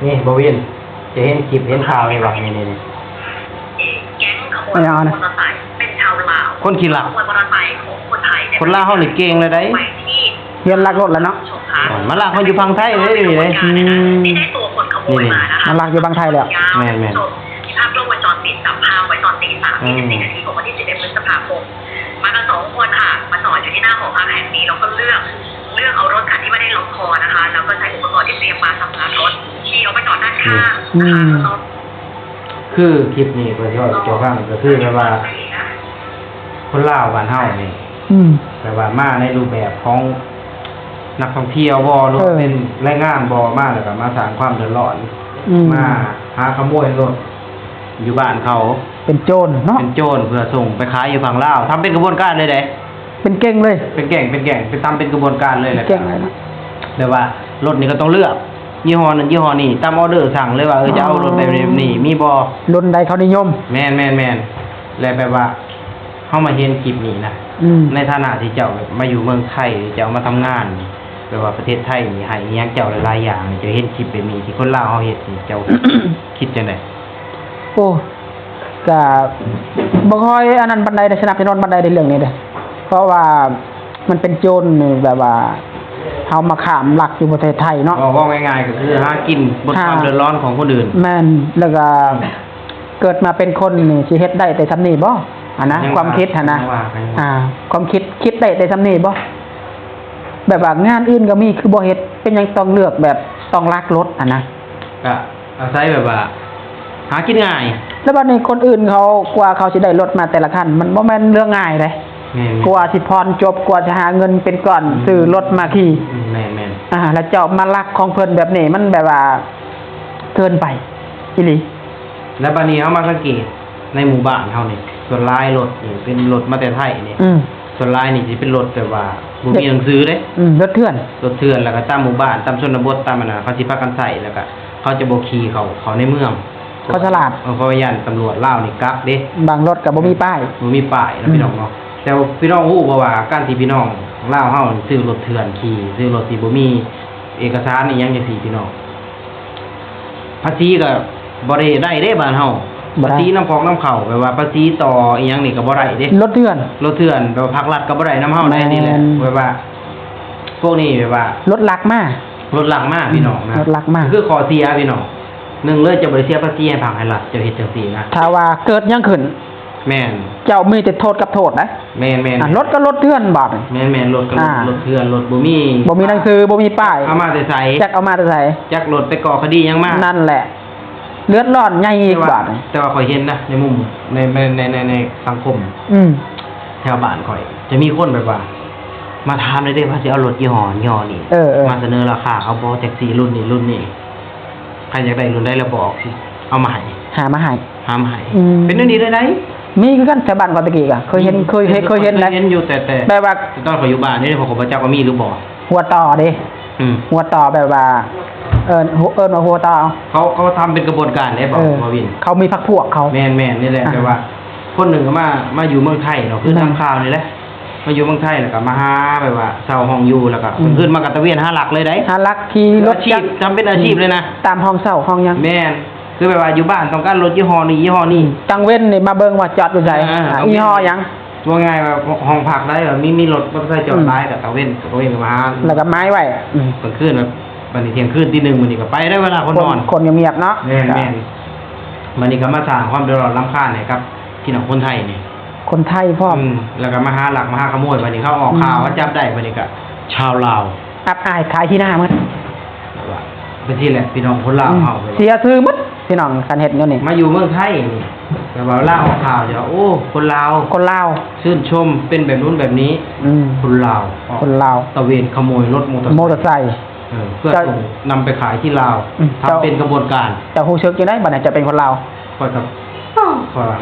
นี่บวินจะเห็นคลิปเห็นข่าวนี่บ่นี่แก๊งขโมยมอเตอร์ไซค์เป็นชาวลาวคนขี้ลักขโมยมอเตอร์ไซค์ของคนไทยคนลาวเฮานี่เก่งเลยได้เรียนลักรถแล้วเนาะมาลักเขาอยู่พังไทยเลยนี่เลยที่ได้ตัวคนขโมยมานะคะมันลักอยู่บางไทยแล้วแม่นที่ภาพกล้องวงจรปิดจับภาพไว้ตอนตี 3:24 นาทีของวันที่ 11 พฤษภาคมมากัน2 คนค่ะมาจอดอยู่ที่หน้าหอพักแห่งนี้แล้วก็เลือกเอารถคันที่ไม่ได้ล็อกคอนะคะแล้วก็ใช้อุปกรณ์ที่เตรียมมาสำหรับรถขี่ออกไปจอดด้านข้างนะคะคือคลิปนี้ก็ที่ว่าเกี่ยวข้องก็คือแบบว่าคนลาวบ้านเฮานี่แต่ว่ามาในรูปแบบของนักท่องเที่ยวบ่หรือเป็นแรงงานบ่มาแล้วก็มาสร้างความเดือดร้อนมาหาขโมยรถอยู่บ้านเขาเป็นโจรเนาะเป็นโจรเพื่อส่งไปขายอยู่ฝั่งลาวทำเป็นกระบวนการเลยเด้เป็นเก่งเลยเป็นแก่งไปทำเป็นกระบวนการเลยแหละเก่งเลยนะแต่ว่ารถนี่ก็ต้องเลือกยี่ห้อนั้นยี่ห้อนี้ตามออเดอร์สั่งเลยว่าจะเอารถแบบนี้มีบ่รุ่นใดเขานิยมแม่นแล้วแบบว่าเฮามาเห็นคลิปนี้นะในฐานะที่เจ้ามาอยู่เมืองไทยเจ้ามาทำงานแบบว่าประเทศไทยนี่ให้อีหยังเจ้าหลายๆอย่างจะเห็นคลิปแบบนี้ที่คนลาวเฮาเฮ็ดนี่เจ้า คิดจังได๋โอ้ก็บ่ค่อยอันนั้นปานใดได้สนับสนุนปานใดในเรื่องนี้เด้เพราะว่ามันเป็นโจรแบบว่าเฮามาข้ามลักอยู่ประเทศไทยเนาะว่าง่ายๆก็คือหากินบนความเดือดร้อนของคนอื่นแม่นแล้วก็เกิดมาเป็นคนนี่สิเฮ็ดได้แต่ซำนี้บ่นะความคิดหั่นนะความคิดได้แต่ซำนี้บ่แบบว่างานอื่นก็มีคือบ่เฮ็ดเป็นหยังต้องเลือกแบบต้องลักรถนะก็อาศัยแบบว่าหากินง่ายแล้วบัดนี้คนอื่นเขากว่าเขาสิได้รถมาแต่ละคันมันบ่แม่นเรื่องง่ายเด้กว่าสิพรจบกว่าจะหาเงินเป็นก้อนซื้อรถมาขี่แม่นแล้วเจ้ามาลักของเพิ่นแบบนี้มันแบบว่าเกินไปอีหลีแล้วบัดนี้เฮามาสังเกตในหมู่บ้านเฮานี่ส่วนหลายรถนี่เป็นรถมาแต่ไทยนี่ส่วนหลายนี่สิเป็นรถแบบว่าบ่มีหนังสือเด้รถเถื่อนแล้วก็ตามหมู่บ้านตามชนบทตามอันน่ะเขาสิพากันใช้แล้วก็เขาจะบ่ขี่เขาในเมืองเขาฉลาดเพราะว่าย่านตำรวจลาวนี่กักเด้บางรถก็บ่มีป้ายนะพี่น้องเนาะแต่พี่น้องฮู้บ่ว่าการที่พี่น้องลาวเฮาซื้อรถเถื่อนขี่ซื้อรถที่บ่มีเอกสารอีหยังจังซี่พี่น้องภาษีก็บ่ได้เด้บ้านเฮาภาษีน้ำของน้ำเข้าแบบว่าภาษีต่ออีหยังนี่ก็บ่ได้เด้รถเถื่อนแบบว่าภาครัฐก็บ่ได้นำเฮาได้นี่แหละแบบว่าพวกนี้แบบว่ารถลักมากพี่น้องนะรถลักมากคือข้อเสียพี่น้อง1เลยจะบ่ได้เสียภาษีให้ภาครัฐจะเฮ็ดจังซี่นะถ้าว่าเกิดหยังขึ้นแม่นเจ้ามีแต่โทษกับโทษนะแม่นรถก็รถเถื่อนบาดแม่นรถก็รถเถื่อนรถบ่มีหนังสือบ่มีป้ายเอามาแต่ไสจักเอามาแต่ไสจักรถไปก่อคดีหยังมานั่นแหละเลือดร้อนใหญ่อีกบาดแต่ว่าข่อยเห็นนะในมุมในสังคมแถวบ้านข่อยจะมีคนแบบว่ามาถามได้ว่าสิเอารถยี่ห้อนี่มาเสนอราคาเขาบ่แท็กซี่รุ่นนี้ใครอยากได้รุ่นใดแล้วบอกสิเอามาให้หามาให้เป็นอันนี้ได้ไหนมีคือกันแถวบ้านก่อนตะกี้ก็เคยเห็นนะเห็นอยู่แต่แบบว่าตอนเขาอยู่บ้านนี่พอพระเจ้าก็มีหรือบ่หัวต่อเด้หัวต่อแบบว่ามาหัวต่อเขาทำเป็นกระบวนการได้บอกมาวินเขามีพรรคพวกเขาแม่นนี่แหละแบบว่าคนหนึ่งก็มาอยู่เมืองไทยเนาะคือทำข่าวนี่แหละมาอยู่เมืองไทยแล้วก็มาหาแบบว่าเช่าห้องอยู่แล้วก็ขึ้นมากระตะเวียนหาหลักเลยได้หาหลักขี่รถอาชีพทำเป็นอาชีพเลยนะตามห้องเช่าห้องยังแม่นคือแบบว่าอยู่บ้านต้องการรถยี่ห้อนี้ตังเว้นนี่มาเบิ่งว่าจอดอยู่ไสยี่ห้อยังว่าง่ายว่าห้องพักได้มีรถมอเตอร์ไซค์จอดหลายแต่ตังเว้นมาแล้วก็ไม้ไว้กลางคืนแบบวันนี้เที่ยงคืนตี 1วันนี้ก็ไปได้เวลาคนนอนคนเงียบๆเนาะแม่นวันนี้ก็มาสร้างความเดือดร้อนรำคาญให้กับพี่น้องคนไทยนี่คนไทยพร้อมแล้วก็มาหาหลักมาหาขโมยวันนี้เขาออกข่าวว่าจับได้วันนี้ก็ชาวลาวอับอายขายที่หน้ามั้ยเป็นที่แหละพี่น้องคนลาวเฮาเสียชื่อมั้ยพี่น้องกันเฮ็ดเงินนี่มาอยู่เมืองไทยนี่แต่ว่าลาวออกข่าวจะโอ้คนลาวชื่นชมเป็นแบบนู้นแบบนี้คนลาวตะเวนขโมยรถมอเตอร์ไซค์เพื่อส่งนำไปขายที่ลาวทำเป็นกระบวนการแต่ฮู้สึกจังได๋บัดนี้จะเป็นคนลาวก็ครับ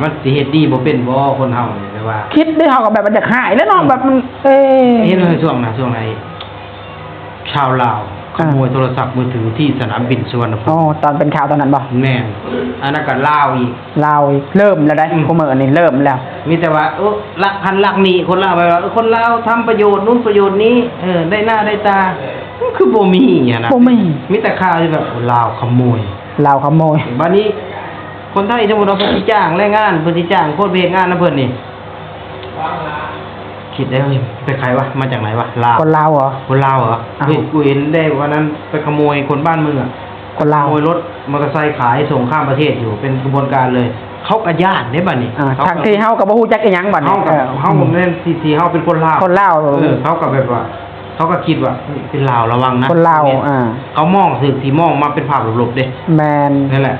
มันสิเฮ็ดดีบ่เป็นบ่คนเฮานี่แต่ว่าคิดได้เฮาก็แบบมันอยากหายแล้วเนาะแบบมันเห็นในช่วงไหนชาวลาวขโมยโทรศัพท์มือถือที่สนามบินสุวรรณภูมิตอนเป็นข่าวตอนนั้นบ่แม่นอันนั้นก็ลาวอีกเริ่มแล้วได้คุมื้อนี้เริ่มแล้วมีแต่ว่าลักพันลักหนีคนลาวไปว่าคนลาวทำประโยชน์นู้นประโยชน์นี้ได้หน้าได้ตา คือบ่มีอ่ะนะ บ่มี มีแต่ข่าวที่แบบลาวขโมย ลาวขโมย บัดนี้คนไทยสมมุติว่าเพิ่นสิจ้างแรงงานเพิ่นสิจ้างคนไปเฮ็ดงานนำเพิ่นนี่คิดได้เฮ้ยเป็นใครวะมาจากไหนวะลาว คนลาวเหรอ คนลาวเหรอ อ้าว เฮ้ยกูเห็นได้วันนั้นไปขโมยคนบ้านมึงอ่ะ คนลาว ขโมยรถมอเตอร์ไซค์ขายส่งข้ามประเทศอยู่เป็นกระบวนการเลยเขาก็ญาติได้บัดนี้ ทางที่เฮาก็บ่ฮู้จักอีหยังบัดนี้ เฮาผมเล่นซีเฮาเป็นคนลาว คนลาว เขาก็แบบว่าเขาก็คิดว่าเฮ้ยเป็นลาวระวังนะ คนลาว เนี่ย เขามองสื่อสีมองมาเป็นภาพหลบๆเด้ แมน นั่นแหละ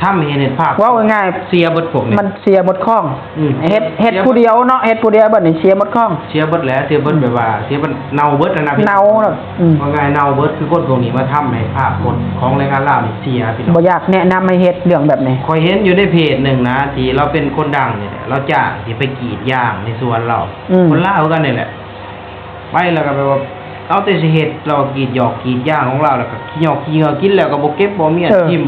ถ้าไม่เห็นภาพ เว่าง่าย เสียเบิดผม ๆ เนี่ย มันเสียหมดข้อง อืม เฮ็ดผู้เดียวเนาะเฮ็ดผู้เดียวบัดนี้เสียหมดข้อง เสียเบิดแล้วเสียเบิดแบบว่าเสียเบิดเน่าเบิดนะพี่ เนาเนาะ ว่าไงเน่าเบิดคือคนพวกนี้มาทำให้ภาพคนของแรงงานลาวนี่เสียพี่น้อง บ่อยากแนะนำให้เฮ็ดเรื่องแบบนี้ คอยเห็นอยู่ในเพจหนึ่งนะที่เราเป็นคนดังเนี่ยแหละเราจ้างที่ไปกรีดยางในสวนเรา คนลาวกันนี่แหละไปแล้วก็แบบว่าเอาแต่สิเฮ็ดเรากรีดหยอกกรีดยางของเราแล้วก็หยอกกินกินแล้วก็บ่เก็บบ่เมียนทิ่ม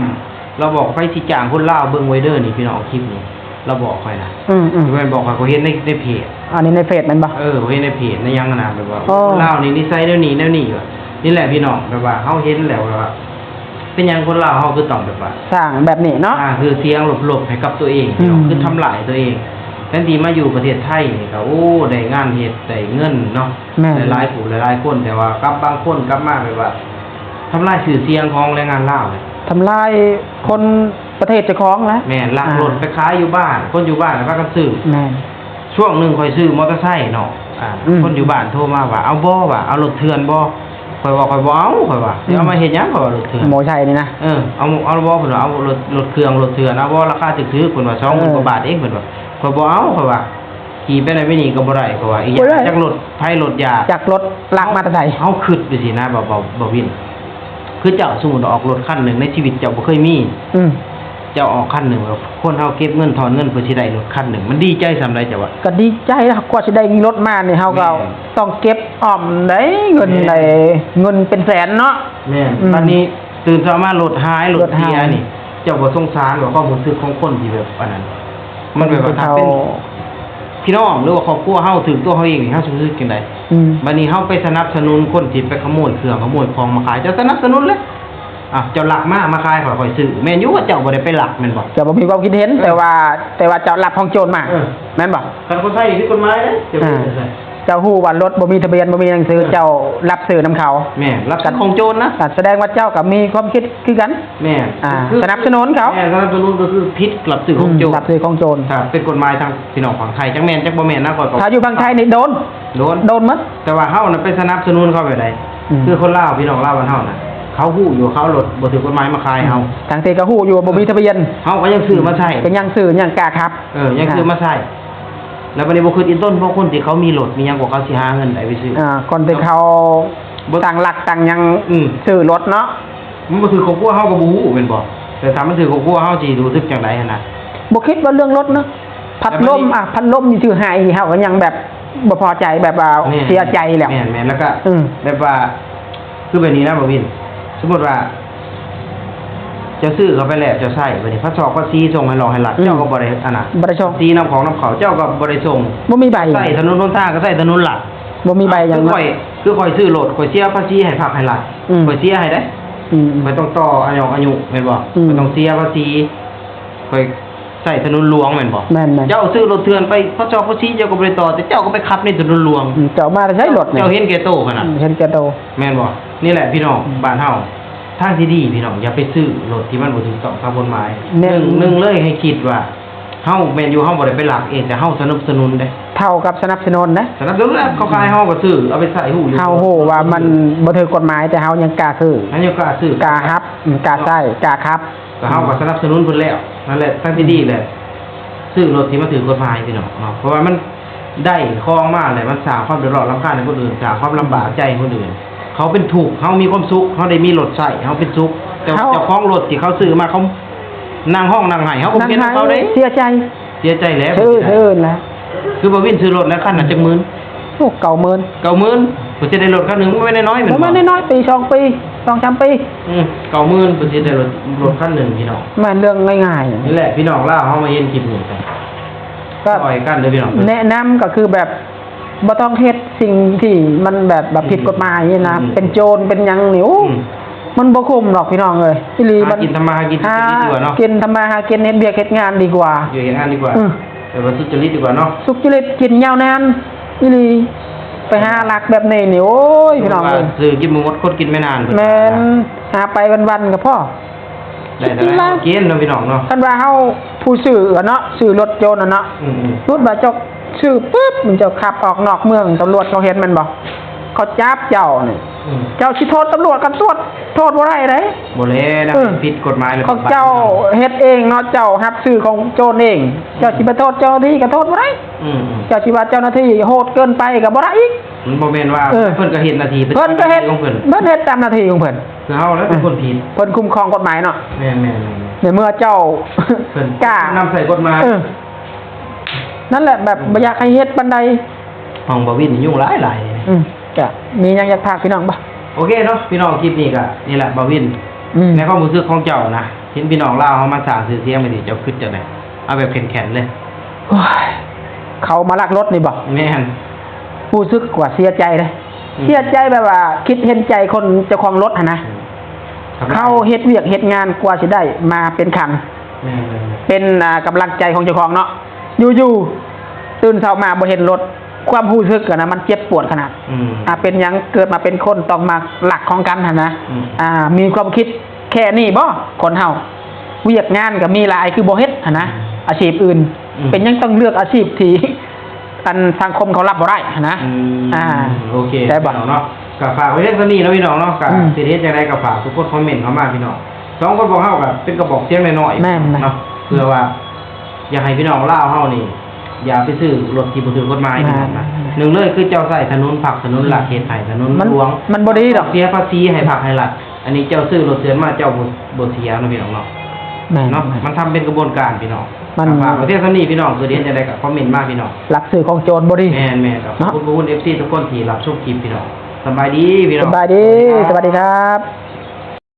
เราบอกไปสิจ้างคนลาวเบิ่งไว้เด้อนี่พี่น้องคลิปนี้เราบอกค่อยนะ อืม เพื่อนบอกว่าเขาเห็นในเพจ อันนี้ในเฟซแม่นบ่ เขาเห็นในเพจในยังนะแบบว่า อ๋อ คนลาวนี่นิสัยแนวนี้ว่ะนี่แหละพี่น้องแบบว่าเฮาเห็นแล้วว่าเป็นหยังคนลาวเฮาคือต้องแบบว่า สร้างแบบนี้เนาะ คือเสียงหลบๆให้กับตัวเองพี่น้อง อืม คือทำลายตัวเองแทนที่มาอยู่ประเทศไทยนี่ก็โอ้ได้งานเฮ็ดได้เงินเนาะ แม่น หลายๆผู้หลายๆคนแต่ว่ากับบางคนกลับมาแบบว่าทำลายชื่อเสียงของแรงงานลาวเลย ทำลายคนประเทศเจ้าของนะ แม่นลักรถไปขายอยู่บ้าน คนอยู่บ้านก็พากันซื้อ แม่น ช่วงหนึงค่อยซื้อมอเตอร์ไซค์เนาะอืม คนอยู่บ้านโทรมาว่าเอาบ่ว่าเอารถเถื่อนบ่ข่อยว่าข่อยบ่เอาข่อยว่าสิเอามาเฮ็ดหยังข่อยว่ารถเถื่อน โมชัยนี่นะ เอาบ่เพิ่นว่าเอารถเครื่องรถเถื่อนเอาบ่ราคาถูกๆเพิ่นว่า20,000กว่าบาทเองเพิ่นว่าข่อยบ่เอาข่อยว่าขี่ไปไหนไปนี่ก็บ่ได้ข่อยว่าอีหยังจักรถไผรถยา จากรถลากมาแตะไส เฮาคิดไปสินะบ่วินคือเจ้าสมมุติว่าออกรถคันหนึงในชีวิตเจ้าบ่เคยมี อืม เจ้าออกคันหนึงแล้วคนเฮาเก็บเงินถอนเงินเพื่อสิได้รถคันหนึงมันดีใจส่ำใดจ้ะวะ ก็ดีใจแล้วกว่าสิได้รถมานี่เฮาก็ แม่ ต้องเก็บออมได้เงิน แม่ ได้เงินเป็นแสนเนาะ แม่น อืม ตอนนี้ตื่นเช้ามารถหายรถ รถหาย เสียนี่ เจ้าบ่สงสารว่าความรู้สึกของคนที่แบบอันนั้น มันแบบว่าถ้าเป็นพี่น้องหรือว่าครอบครัวเฮาถึงตัวเฮาเองนี่เฮาสิรู้สึกจังได อืม บัดนี้เฮาไปสนับสนุนคนที่ไปขโมยเครื่องขโมยของมาขายเจ้าสนับสนุนเลยเจ้าหลักมาขายข่อยซื้อแม่นอยู่ว่าเจ้าบ่ได้ไปหลักแม่นบ่ จะบ่มีความคิดเห็น แต่ว่าเจ้ารับของโจรมา เออ แม่นบ่ คันคนไทยนี่ผิดกฎหมายเด้เจ้าบ่ได้ใส่ เจ้าฮู้ว่ารถบ่มีทะเบียนบ่มีหนังสือเจ้ารับซื้อนํเขา แม่นรับกันของโจรนะ แสดงว่าเจ้าก็มีความคิดคือกัน แม่ สนับสนุนเขา แม่สนับสนุนก็คือผิดกับสื่อของโจร รับซื้อของโจร ถ้าเป็นกฎหมายทางพี่น้องฝั่งไทยจักแม่นจักบ่แม่นนะก่อน ถ้าอยู่ฝั่งไทยนี่โดน โดน โดนหมด แต่ว่าเฮาน่ะไปสนับสนุนเขาแบบใด อืม คือคนลาวพี่น้องลาวบ้านเฮาน่ะเขาฮู้อยู่เขารถบ่ถูกกฎหมายมาขายเฮา ทางที่ก็ฮู้อยู่ว่าบ่มีทะเบียน เฮาก็ยังซื้อมาใช้ เป็นยังซื้อยังกล้าครับ ยังซื้อมาใช้แล้วบัดนี้บ่คืออินต้นเพราะคนที่เขามีรถมีหยังกว่าเขาสิหาเงินได้ไปซื้อ คนที่เขาตั้งหลักตั้งหยัง อืม ซื้อรถเนาะ มันบ่ถือของพวกเฮาก็บ่ฮู้แม่นบ่แต่ถ้ามันถือของพวกเฮาสิรู้สึกจังไดหั่นน่ะ บ่คิดว่าเรื่องรถเนาะพัดลมพัดลมนี่ชื่อหายเฮาก็ยังแบบบ่พอใจแบบว่า แม่น เสียใจแล้ว แม่นแล้วก็ อืม แบบว่าคือแบบนี้นะบ่วิน สมมุติว่าเจะซื้อเขาไปแล้วเจะใช้บัดนี้พระสอบพระซีส่งให้รองให้หลักเจ้าก็บ่ได้อันน่ะ บ่ได้ส่ง ซีนำของนำเขาเจ้าก็บ่ได้ส่ง บ่มีใบ ใส่ถนนหนทางก็ใส่ถนนหลัก บ่มีใบหยัง คือ เนาะ ข่อยซื้อรถข่อยเสียภาษีให้ภาคให้รัฐ อืม ข่อยเสียให้ได้ อืม ข่อยต้องต่ออายุแม่นบ่ อืม ข่อยต้องเสียภาษีข่อยใส่ถนนหลวงแม่นบ่ แม่นๆ เจ้าซื้อรถเถื่อนไปพระสอบพระซีเจ้าก็บ่ได้ต่อแต่เจ้าก็ไปขับในถนนหลวง เจ้ามาใช้รถนี่ เจ้าเห็นแก่โตขนาด เห็นแก่โต แม่นบ่นี่แหละพี่น้องบ้านเฮาทางที่ดีพี่น้องอย่าไปซื้อรถที่มันบ่ถูกต้องตามกฎหมายหนึ่งเลยให้คิดว่าเฮาแม่นอยู่เฮาบ่ได้ไปหลักเองแต่เฮาสนับสนุนเด้ เท่ากับสนับสนุนนะ สนับสนุนแล้วเขาขายเฮาก็ซื้อเอาไปใส่หูอยู่ เฮาฮู้ว่ามันบ่ถูกกฎหมายแต่เฮายังกล้าซื้อ อันนี้ก็ซื้อก ล้ารับกล้าใช้กล้าครับ ก็เฮาก็สนับสนุนเพิ่นแล้วนั่นแหละทางที่ดีแหละซื้อรถที่มันถูกกฎหมายพี่น้องเนาะเพราะว่ามันได้ครองมาแหละมันสร้างความเดือดร้อนรำคาญให้คนอื่นสร้างความลำบากใจให้คนอื่นเขาเป็นถูกเขามีความสุขเขาได้มีรถใช้เขาเป็นสุขแต่เจ้าของรถที่เขาซื้อมาเขานั่งห้องนั่งไห้เขาคงเป็นของเขาเด้ เสียใจ เสียใจแล้ว ซื้อแล้ว คือบ่วินซื้อรถแล้วคันน่ะจักหมื่น โอ้เก่าหมื่น 90,000บ่สิได้รถคันหนึงไม่น้อยๆเหมือน บ่มาน้อยๆปี2ปี2-3ปี 90,000บ่สิได้รถคันหนึงพี่น้อง มันเรื่องง่ายๆ นี่แหละพี่น้องลาวเฮามาเห็นคลิปนี้กัน ก็ ซอยกันเด้อพี่น้อง แนะนำก็คือแบบ บ่ต้องเฮ็ดสิ่งที่มันแบบผิดกฎหมายนี่นะเป็นโจรเป็นหยังนี่โอ้มันบ่คุ้มหรอกพี่น้องเอ้ยอีหลีมัน กินทำมาหากินดีกว่าเนาะ กินทำมาหากินเฮ็ดเวียกเฮ็ดงานดีกว่า อยู่เฮ็ดงานดีกว่าแต่ว่าสุจริตดีกว่าเนาะ สุจริตกินยาวนานอีหลีไปหาหลักแบบนี้นี่โอ้ยพี่น้องเอ้ย ซื้อกินหมูมดคนกินไม่นาน แม่นหาไปวันๆก็พอ ได้แต่ละกินเนาะพี่น้องเนาะ คันว่าเฮาผู้ซื้อเนาะซื้อรถโจรเนาะรถบ่าจกซื้อปึ๊บมันจะขับออกนอกเมืองตำรวจเขาเห็นมันบ่เขาจับเจ้านี่เจ้าสิโทษตำรวจกันโทษบ่ได้เด้ บ่เลยนะผิดกฎหมายเลย ของเจ้าเฮ็ดเองเนาะเจ้ารับซื้อของโจรเองเจ้าสิไปโทษเจ้าหน้าที่ก็โทษบ่ได้เจ้าสิว่าเจ้าหน้าที่โหดเกินไปก็บ่ได้อีก มันบ่แม่นว่าเพิ่นก็เฮ็ดหน้าที่ เพิ่นก็เฮ็ด ของเพิ่น เฮ็ดตามหน้าที่ของเพิ่น คือเฮาแล้วเป็นคนผิด เพิ่นคุ้มครองกฎหมายเนาะ แม่น ในเมื่อเจ้า เพิ่น กล้าน ำใส่กฎหมาย นั่นแหละแบบบ่อยากให้เฮ็ดปานใด ห้องบ่วินยุ่งหลาย ก็มีหยังอยากพากพี่น้องบ่ โอเคเนาะพี่น้องคลิปนี้ก็นี่แหละบ่วินในความรู้สึกของเจ้านะเห็นพี่น้องลาวเฮามาสร้างชื่อเสียงไปดิเจ้าคิดจังได๋เอาแบบแข็งๆเลย โอ้ยเขามาลักรถนี่บ่ แม่น รู้สึกว่าเสียใจเลยเสียใจแบบว่า คิดเห็นใจคนเจ้าของรถหั่นนะเขาเฮ็ดเวียกเฮ็ดงานกว่าสิได้มาเป็นคัน แม่น เป็นกำลังใจของเจ้าของเนาะอยู่ๆตื่นเช้ามาบ่เห็นรถความรู้สึกอะนะมันเจ็บปวดขนาดเป็นหยังเกิดมาเป็นคนต้องมาหลักของกันหั่นนะมีความคิดแค่นี้บ่คนเฮาเวียกงานก็มีหลายคือบ่เฮ็ดหั่นนะอาชีพอื่นเป็นยังต้องเลือกอาชีพที่อันสังคมเขารับบ่ได้หั่นนะโอเค ได้บ่ เนาะก็ฝากไว้เรื่องนี้เนาะพี่น้องเนาะก็สิเฮ็ดจังได๋ก็ฝากทุกคนคอมเมนต์เข้ามาพี่น้องสองคนบอกเฮาก็เป็นกระบอกเสียงน้อยๆเนาะเพื่อว่าอยากให้พี่น้องลาวเฮานี่อย่าไปซื้อรถที่บ่ถูกกฎหมายนะหนึ่งเลยคือเจ้าใช้ถนนผักถนนหลักเขตไทยถนนหลวงมันบ่ดีดอก เสียภาษีให้ผักให้รัฐอันนี้เจ้าซื้อรถเถื่อนมาเจ้าบ่เสียเนาะพี่น้องเนาะเนาะมันทำเป็นกระบวนการพี่น้องฝากประเทศนี้พี่น้องคือเรียนจังได๋ก็คอมเมนต์มาพี่น้องหลักสื่อของโจรบ่ดี แม่นๆครับขอบคุณ FC ทุกคนที่รับชมคลิปพี่น้องสบายดีพี่น้อง สบายดี สวัสดีครับ